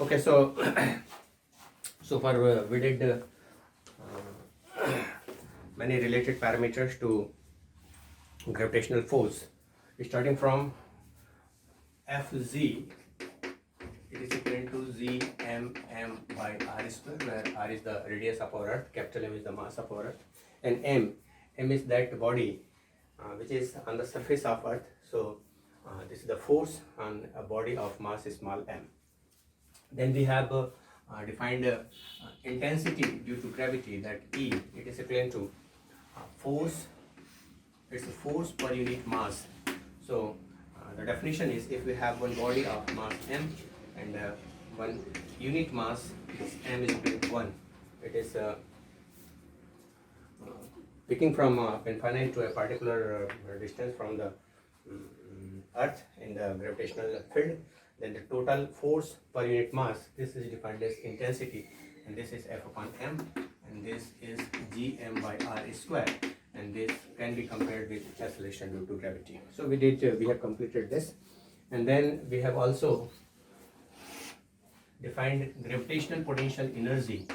Okay, so so far we did many related parameters to gravitational force, starting from Fz. It is equivalent to Gmm by r square, where r is the radius of our Earth, capital M is the mass of our Earth, and m is that body which is on the surface of Earth. So this is the force on a body of mass small m. Then we have defined intensity due to gravity, that E, it is equivalent to force, it's a force per unit mass. So the definition is, if we have one body of mass m and one unit mass is m is equal to 1, it is picking from infinite to a particular distance from the Earth in the gravitational field, then the total force per unit mass, this is defined as intensity, and this is F upon m, and this is Gm by r square, and this can be compared with acceleration due to gravity. So we have completed this, and then we have also defined gravitational potential energy.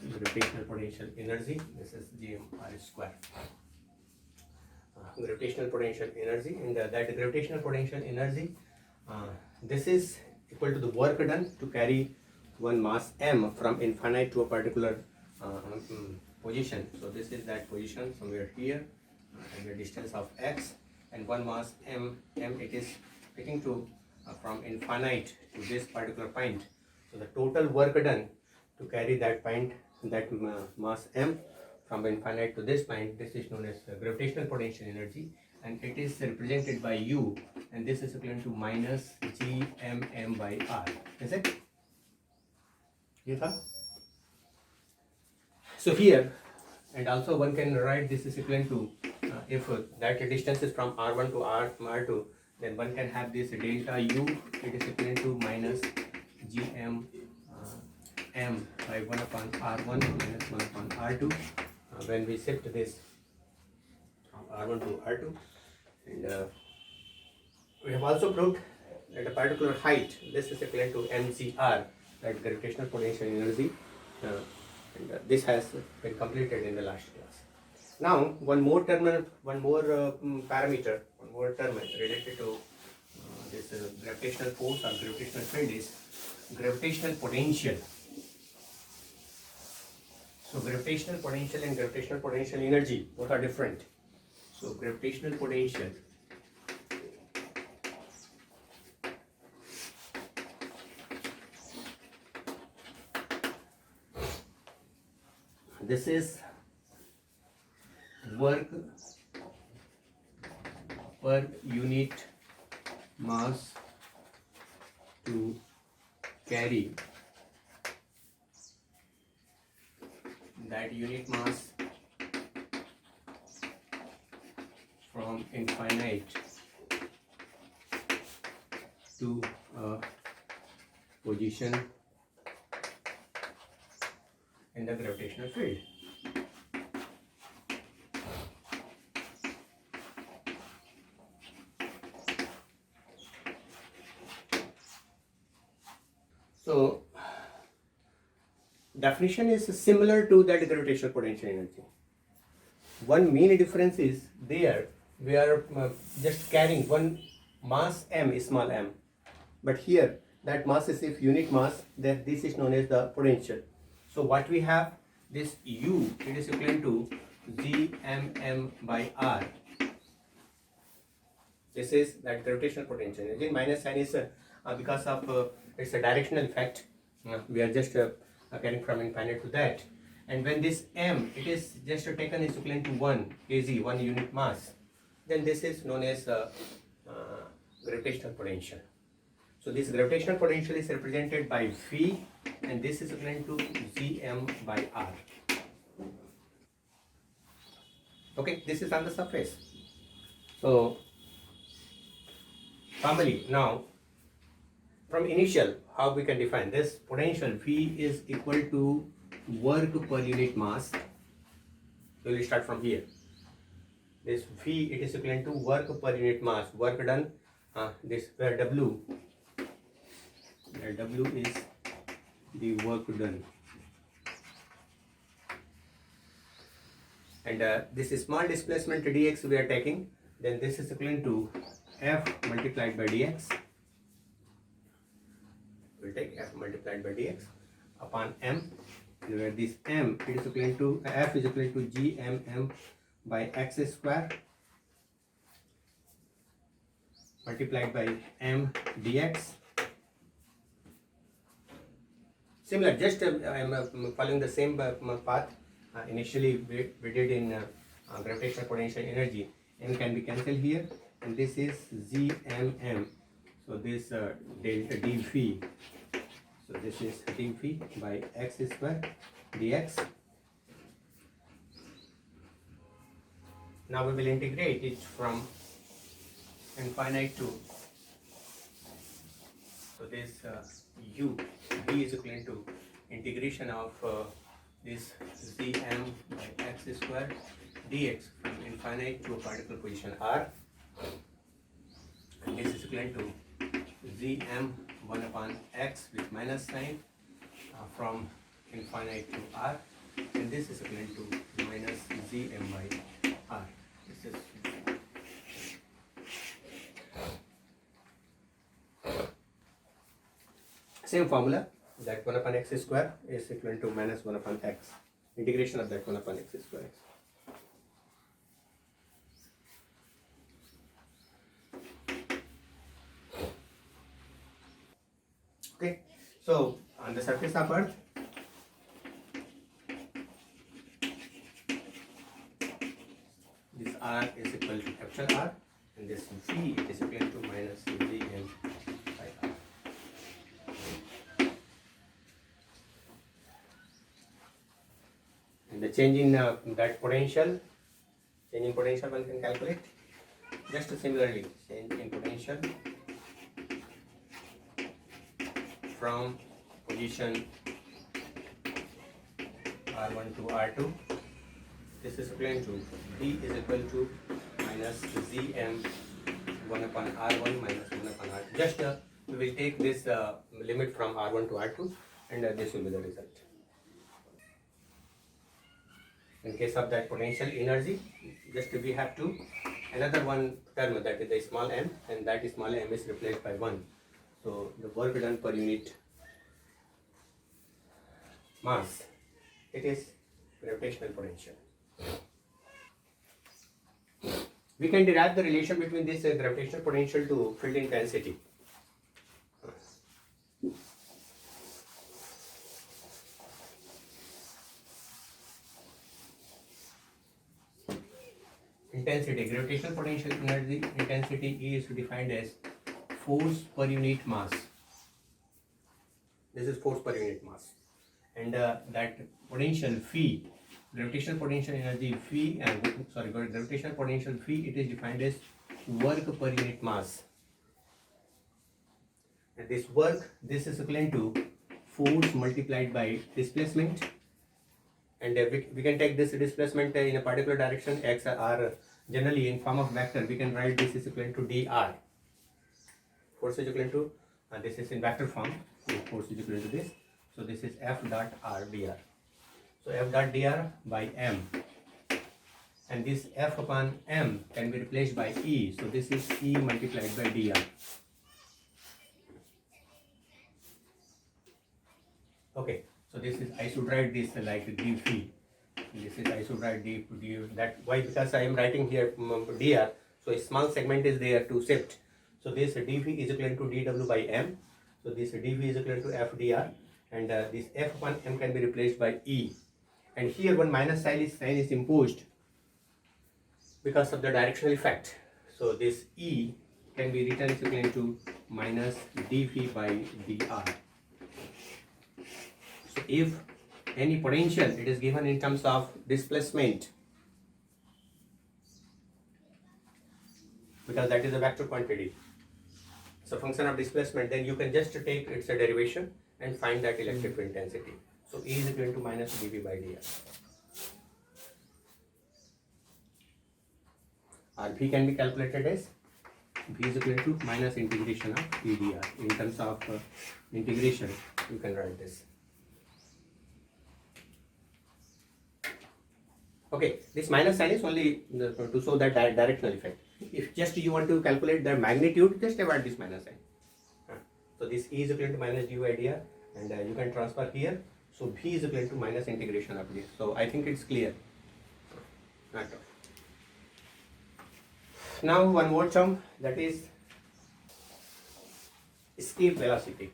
Gravitational potential energy, this is Gm r square. Gravitational potential energy, and that gravitational potential energy, this is equal to the work done to carry one mass m from infinite to a particular position. So this is that position somewhere here, and the distance of x, and one mass m, it is taking to from infinite to this particular point. So the total work done to carry that point, that mass m, from infinite to this point, this is known as gravitational potential energy, and it is represented by U, and this is equivalent to minus Gmm by r. Is it? ये था? So here, and also one can write this is equivalent to if that distance is from r1 to r2, then one can have this delta U, it is equivalent to minus Gm m by 1 upon r1 minus 1 upon r2. When we shift this from r1 to r2, and we have also proved that a particular height, this is equivalent to mgr, that gravitational potential energy, and this has been completed in the last class. Now one more parameter, one more term related to this gravitational force or gravitational field is gravitational potential. So gravitational potential and gravitational potential energy, both are different. So gravitational potential, this is work per unit mass to carry that unit mass from infinite to a position in the gravitational field. So definition is similar to that gravitational potential energy. One main difference is there we are just carrying one mass m, small m, but here that mass is if unit mass, that this is known as the potential. So what we have, this U, it is equivalent to Gmm by r. This is that gravitational potential energy. Minus sign is because of it's a directional effect. We are just carrying from infinite to that. And when this m, it is just taken is equivalent to 1 kg, 1 unit mass, then this is known as gravitational potential. So this gravitational potential is represented by V, and this is equivalent to Gm by r. Okay, this is on the surface. So formally now, from initial, how we can define this potential, V is equal to work per unit mass. So we will start from here. this V, it is equivalent to work per unit mass, work done. This where W is the work done, and this is small displacement dx we are taking, then this is equivalent to F multiplied by dx. We'll take F multiplied by dx upon M, where this M, it is equivalent to F is equivalent to GMM by x square multiplied by M dx. Similar, just I am following the same path. Initially we did in gravitational potential energy. M can be cancelled here, and this is GMM. So this delta dV. So this is dV by x square dx. Now we will integrate it from infinite to, so this u v is equivalent to integration of this Cm by x square dx from infinite to a particle position r, and this is equivalent to Zm 1 upon x with minus sign from infinite to r, and this is equivalent to minus Zm by r. This is same formula, that 1 upon x square is equivalent to minus 1 upon x, integration of that 1 upon x square. Okay, so on the surface of Earth, this r is equal to capital R, and this v is equal to minus Vm by r. And the change in that potential, one can calculate. Just similarly, change in potential from position R1 to R2. This is equivalent to V is equal to minus Zm 1 upon R1 minus 1 upon R2. Just we will take this limit from R1 to R2, and this will be the result. In case of that potential energy, just we have to another one term, that is the small m, and that is small m is replaced by 1. So the work done per unit mass, it is gravitational potential. We can derive the relation between this gravitational potential to field intensity. Intensity, gravitational potential energy intensity is defined as force per unit mass. This is force per unit mass, and that potential phi, gravitational potential energy phi, gravitational potential phi, it is defined as work per unit mass. And this work, this is equivalent to force multiplied by displacement, and we can take this displacement in a particular direction x r, generally in form of vector. We can write this is equivalent to dr. Force is equivalent to this is in vector form, so force is equivalent to this, so this is F dot r dr. So F dot dr by m, and this F upon m can be replaced by E, so this is E multiplied by dr. Okay, so this is, I should write this like dphi. This is, I should write d, that why, because I am writing here dr, so a small segment is there to shift. So this dv is equivalent to dw by m. So this dv is equivalent to f dr, and this f upon m can be replaced by E. And here one minus sign is imposed because of the directional effect. So this E can be written as equivalent to minus dv by dr. So if any potential, it is given in terms of displacement, because that is a vector quantity, so function of displacement, then you can just take its derivation and find that electric field intensity. So E is equal to minus dv by dr. or V can be calculated as V is equal to minus integration of EdR. In terms of integration, you can write this. Okay, this minus sign is only to show that directional effect. If just you want to calculate the magnitude, just avoid this minus sign. So this E is equal to minus du dr, and you can transfer here. So V is equal to minus integration of this. So I think it's clear. Now one more term, that is escape velocity.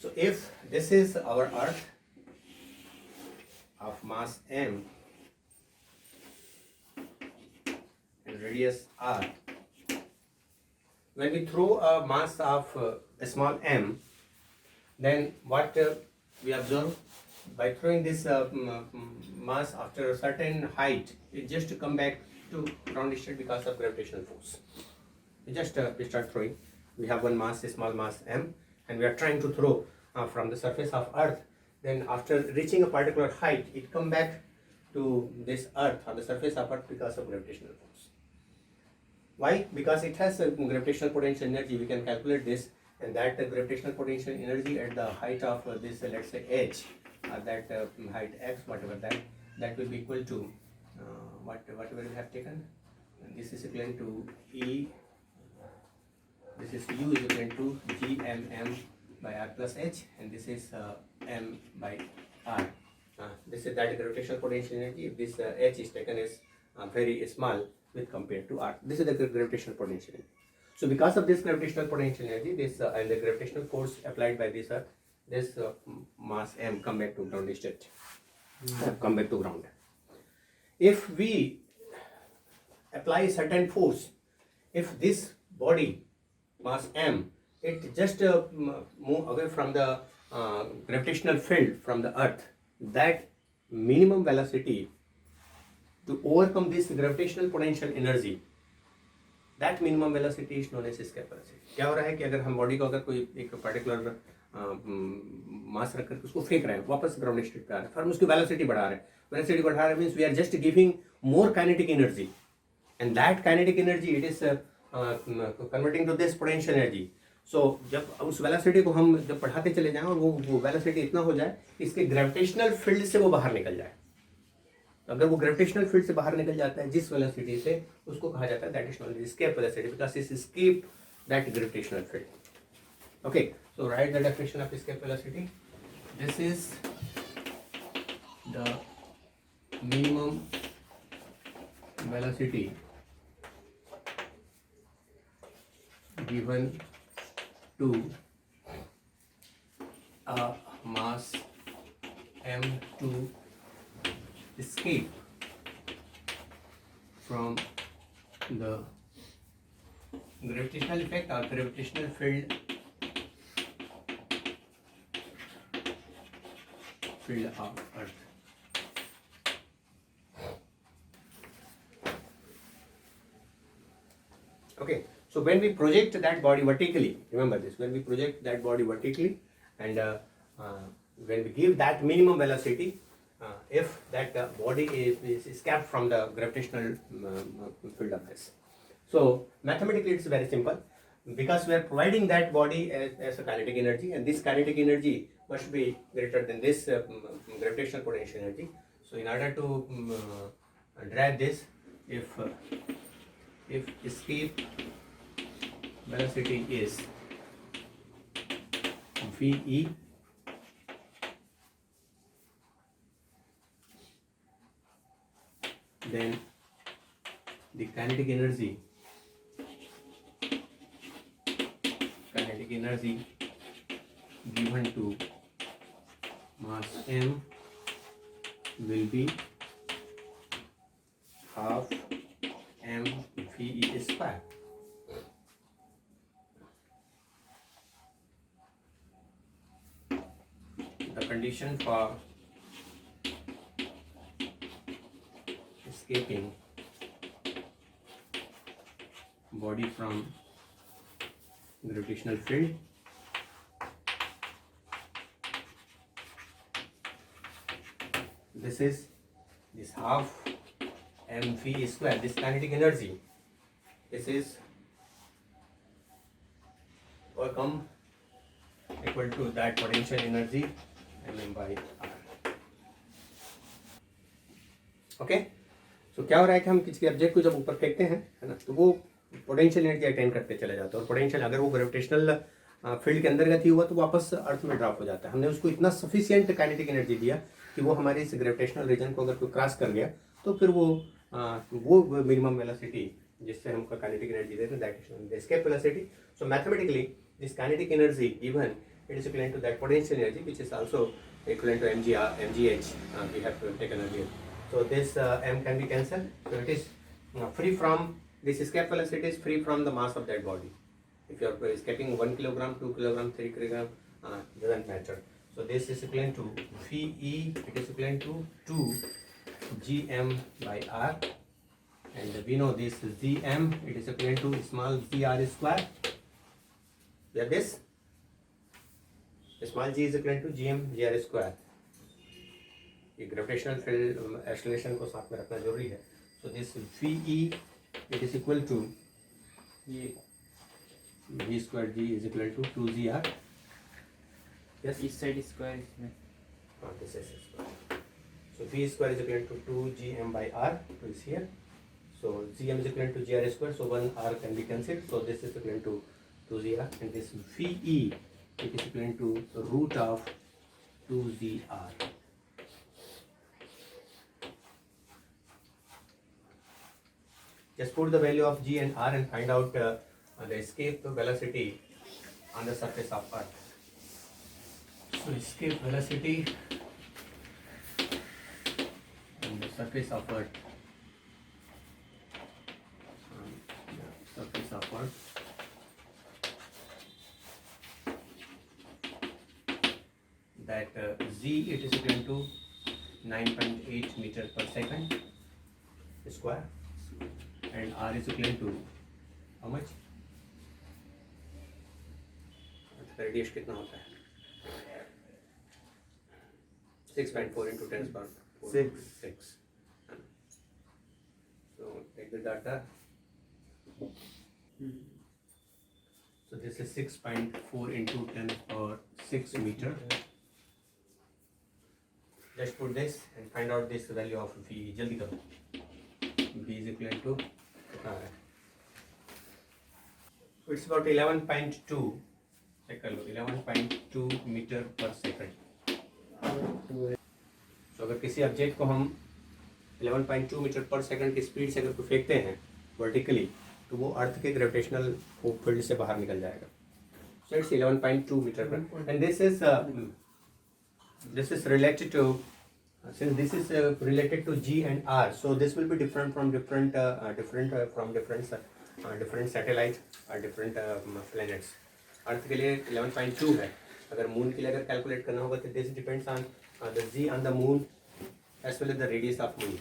So if this is our Earth of mass m and radius r, when we throw a mass of a small m, then what we observe, by throwing this mass after a certain height, it just come back to ground state because of gravitational force. We just we start throwing. We have one mass, a small mass m, and we are trying to throw from the surface of Earth. Then after reaching a particular height, it come back to this Earth, on the surface of Earth, because of gravitational force. Why? Because it has a gravitational potential energy. We can calculate this, and that gravitational potential energy at the height of this, let's say h, that height x, whatever that will be equal to whatever we have taken. And this is equal to E. This is U is equal to Gmm by r plus h, and this is m by r. This is that gravitational potential energy. If this h is taken as very small with compared to r, this is the gravitational potential energy. So because of this gravitational potential energy, this and the gravitational force applied by this mass m come back to ground state, come back to ground. If we apply certain force, if this body mass m, it just move away from the gravitational field from the Earth, that minimum velocity to overcome this gravitational potential energy, that minimum velocity is known as escape velocity. क्या हो रहा है कि अगर हम body को अगर कोई एक पर्टिकुलर मास रख करके उसको फेंक रहे हैं, वापस ग्राउंड स्टेट पे आ रहे हैं, फिर हम उसकी वेलोसिटी बढ़ा रहे हैं. वेलोसिटी बढ़ा रहे means we are just giving more kinetic energy, and that kinetic energy it is converting to this potential energy. So जब उस वेलोसिटी को हम जब बढ़ाते चले जाएं और वो वेलोसिटी इतना हो जाए कि इसके ग्रेविटेशनल फील्ड से वो बाहर निकल जाए, अगर वो ग्रेविटेशनल फील्ड से बाहर निकल जाता है जिस वेलोसिटी से, उसको कहा जाता है that is non escape velocity, because it escape that gravitational field. Okay, so right the definition of escape velocity. This is the minimum velocity given to a mass m to escape from the gravitational effect or gravitational field of Earth. Okay. So when we project that body vertically, remember this, when we project that body vertically and when we give that minimum velocity, if that body is escaped from the gravitational field of this. So mathematically it's very simple, because we are providing that body as a kinetic energy, and this kinetic energy must be greater than this gravitational potential energy. So in order to derive this, if escape velocity is VE, then the kinetic energy given to mass m will be half mVE square. The condition for escaping body from gravitational field. This is this half mv square, this kinetic energy. This is or come equal to that potential energy mm by r. Okay, so क्या हो रहा है कि हम किसी object को जब ऊपर फेंकते हैं, है ना, तो वो पोटेंशियल एनर्जी अटेन करते चले जाते हैं, और पोटेंशियल अगर वो ग्रेविटेशनल फील्ड के अंदर गति हुआ तो वापस अर्थ में ड्रॉप हो जाता है. हमने उसको इतना सफिशियंट काइनेटिक एनर्जी दिया कि वो हमारे इस ग्रेविटेशनल रीजन को अगर कोई क्रॉस कर गया तो फिर वो मिनिमम वेलोसिटी जिससे हमको काइनेटिक एनर्जी देते हैं, that is the escape velocity. So mathematically this kinetic energy given it is equivalent to that potential energy, which is also equivalent to mgh we have taken earlier. So this m can be cancelled. So it is free from this escape velocity, is free from the mass of that body. If you are escaping 1 kilogram, 2 kilogram, 3 kilogram, doesn't matter. So this is equivalent to Ve, it is equivalent to 2 gm by r, and we know this gm, it is equivalent to small g r square. We have this. Small g is equal to gm gr square. ये gravitational field acceleration को साथ में रखना जरूरी है. So this Ve it is equal to ये v square g is equal to 2gr. यस, इस साइड स्क्वायर इसमें. हाँ, this is square. So v square is equal to 2gm by r, to is here. So gm is equivalent to gr square, so 1 r can be cancelled. So this is equivalent to 2gr, and this Ve it is equivalent to root of 2gr. Just put the value of g and r and find out the escape velocity on the surface of Earth. So escape velocity on the surface of Earth. Surface of Earth. That z it is equal to 9.8 meter per second square, and r is equal to how much? Radius कितना होता है? 6.4 into 10 power 6. So take the data. So this is 6.4 into 10 power 6 meter. Just put this and find out this value of V. जल्दी करो. V is equal to it's about 11.2. Check कर लो, 11.2 metre पर second. तो अगर किसी object को हम 11.2 metre पर सेकंड की स्पीड से अगर को फेंकते हैं वर्टिकली, तो वो अर्थ के ग्रेविटेशनल फील्ड से बाहर निकल जाएगा. So it's 11.2 meter per, and this is related to, since this is related to g and r, so this will be different from different satellites or different planets. अर्थ के लिए 11.2 है. अगर मून के लिए अगर कैलकुलेट करना होगा तो this depends on the g on the moon as well as the radius of moon,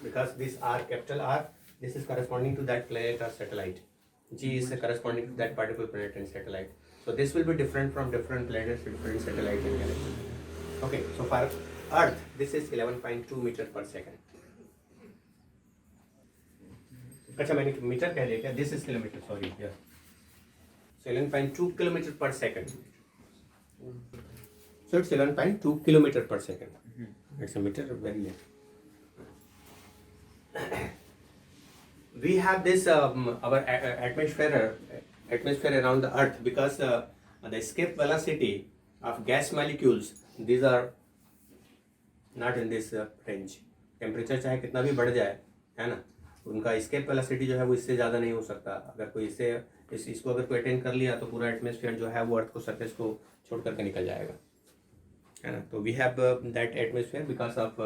because this r, capital R, this is corresponding to that planet or satellite. G is corresponding to that particular planet and satellite. So this will be different from different planets, different satellites and galaxies. Okay, so for Earth, this is 11.2 meter per second. अच्छा, मैंने metre कह दिया क्या? This is kilometer, sorry. Yeah. So 11.2 kilometer per second. So it's 11.2 kilometer per second. It's a meter, very less. We have this our atmosphere around the Earth, because the escape velocity of gas molecules, these are not in this range. Temperature चाहे कितना भी बढ़ जाए, है ना, उनका escape velocity जो है वो इससे ज़्यादा नहीं हो सकता. अगर कोई इसको अगर कोई अटेन कर लिया तो पूरा एटमॉस्फेयर जो है वो अर्थ को सरफेस को छोड़ करके निकल जाएगा, है ना. तो we have that atmosphere because of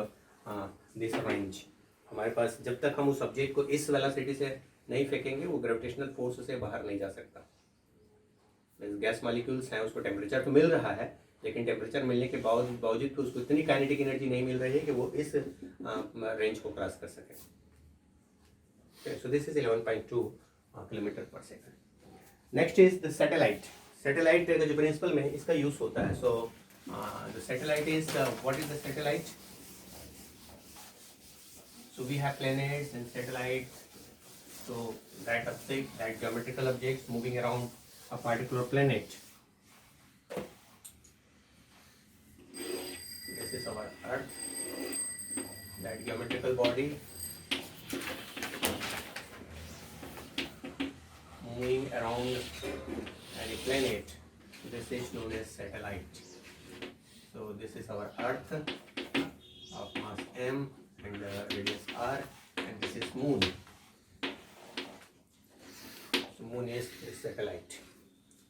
this range. हमारे पास जब तक हम उस सब्जेक्ट को इस वेलोसिटी से नहीं फेंकेंगे वो ग्रेविटेशनल फोर्स से बाहर नहीं जा सकता. गैस मॉलिक्यूल्स हैं, उसको टेम्परेचर तो मिल रहा है, लेकिन टेम्परेचर मिलने के बावजूद तो उसको इतनी काइनेटिक एनर्जी नहीं मिल रही है कि वो इस रेंज को क्रॉस कर सके. सो दिस इज 11.2 किलोमीटर पर second. Next is the satellite. Satellite का जो प्रिंसिपल में इसका यूज होता है. So the satellite is what is the satellite? So we have planets and satellites. So that object, that geometrical objects moving around a particular planet. This is our Earth. That geometrical body moving around any planet. This is known as satellite. So this is our Earth of mass m and radius r, and this is Moon. So Moon is a satellite.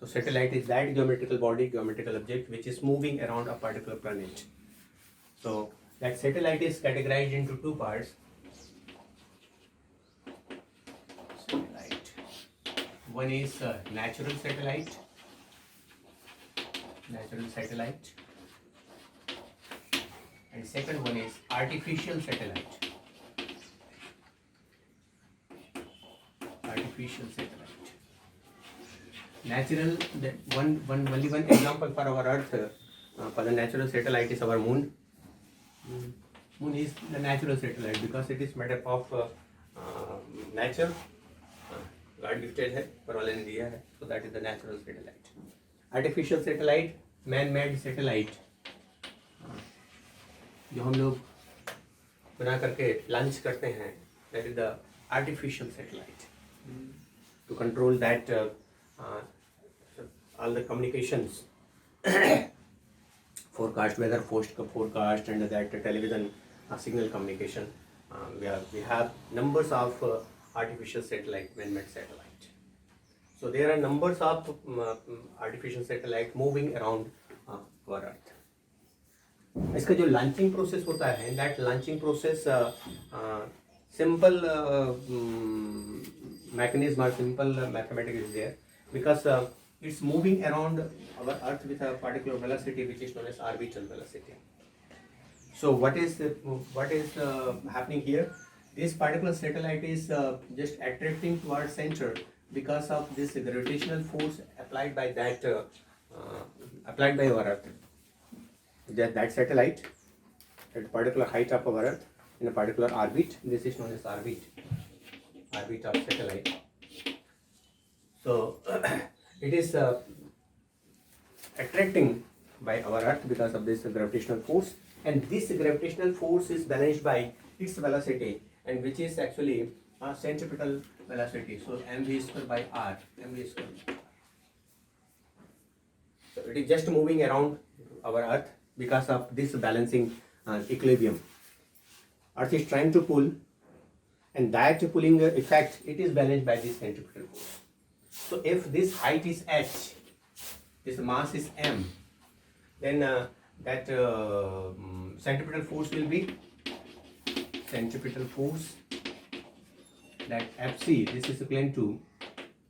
So satellite is that geometrical body, geometrical object which is moving around a particular planet. So that satellite is categorized into two parts. Satellite. One is natural satellite. Natural satellite. And second one is artificial satellite. Artificial satellite. Natural, only one example for our Earth, for the natural satellite is our Moon. Moon is the natural satellite because it is made up of nature. God gifted है, परवाले ने दिया है, so that is the natural satellite. Artificial satellite, man-made satellite. जो हम लोग बना करके launch करते हैं, that is the artificial satellite. To control that all the communications, forecast, weather forecast, and that television signal communication. We have numbers of artificial satellite, man-made satellite. So there are numbers of artificial satellite moving around our Earth. इसका जो launching process होता है, that launching process simple mechanism or simple mathematics is there because it's moving around our Earth with a particular velocity which is known as orbital velocity. So what is happening here? This particular satellite is just attracting towards center because of this gravitational force applied by that applied by our Earth. That satellite at a particular height of our Earth in a particular orbit. This is known as orbit of satellite. So it is attracting by our Earth because of this gravitational force, and this gravitational force is balanced by its velocity, and which is actually a centripetal velocity. So mv square by r, mv square. So it is just moving around our Earth because of this balancing equilibrium. Earth is trying to pull, and that pulling effect, it is balanced by this centripetal force. So if this height is h, this mass is m, then that centripetal force will be centripetal force, that Fc, this is equivalent to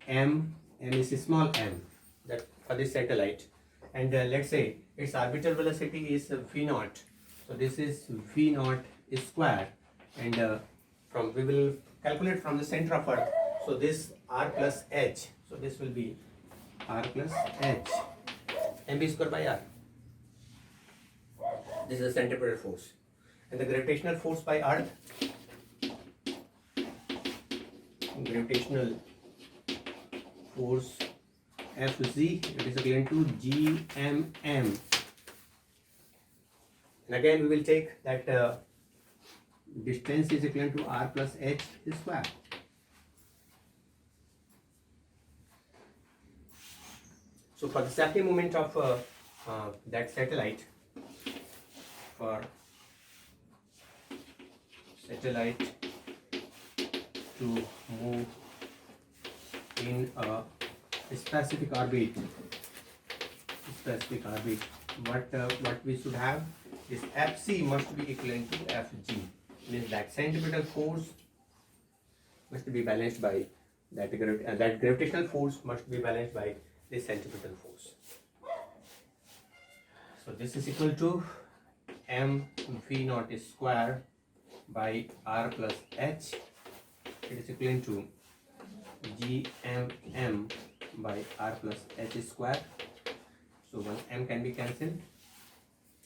m is small m, that for this satellite, and let's say its orbital velocity is v naught. So this is v naught square, and from we will calculate from the center of Earth. So this r plus h. So this will be r plus h, mv square by r. This is the centripetal force, and the gravitational force by Earth. Gravitational force Fz, it is equivalent to gmm. And again we will take that distance is equivalent to r plus h square. So for the Saphir moment of that satellite, for satellite to move in a specific orbit, what we should have is Fc must be equivalent to Fg, means that centripetal force must be balanced by that gravitational force must be balanced by this centripetal force. So this is equal to m v naught square by r plus h. It is equivalent to gmm by r plus h square. So 1m can be cancelled.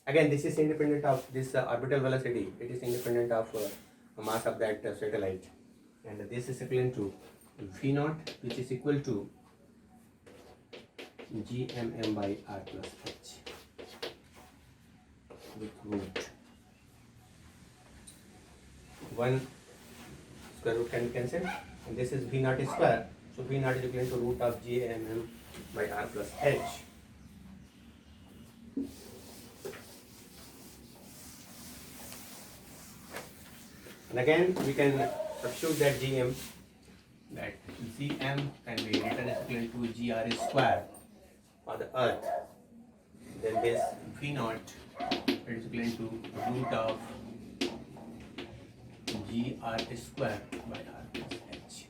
Again, this is independent of this orbital velocity. It is independent of mass of that satellite, and this is equivalent to v naught, which is equal to gmm by r plus h with root 1 square root can be cancelled, and this is v naught square. So v naught is equivalent to root of gmm by r plus h. And again, we can substitute that gm, that gm can be written as equivalent to gr square for the earth. Then this v naught is equivalent to root of gr square by r plus h.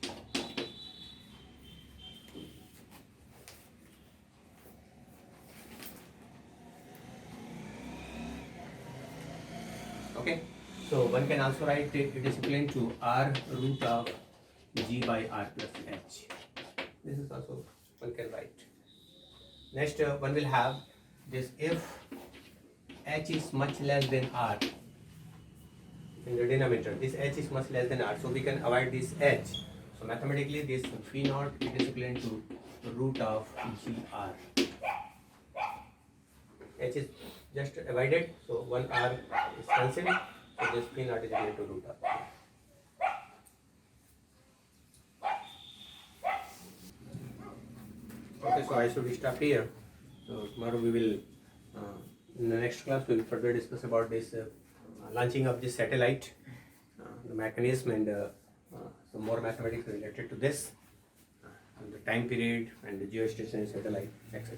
Okay, so one can also write it is equivalent to r root of g by r plus h. This is also one can write. Next, one will have this if h is much less than r in the denominator. This h is much less than r, so we can avoid this h. So mathematically, this v naught it is equivalent to root of gr. H is just avoided, so 1 r is cancelled. So this v naught is equal to root of. Okay, so I should stop here. So tomorrow we will, in the next class, we will further discuss about this launching of this satellite, the mechanism, and some more mathematics related to this, and the time period, and the geostationary satellite, etc.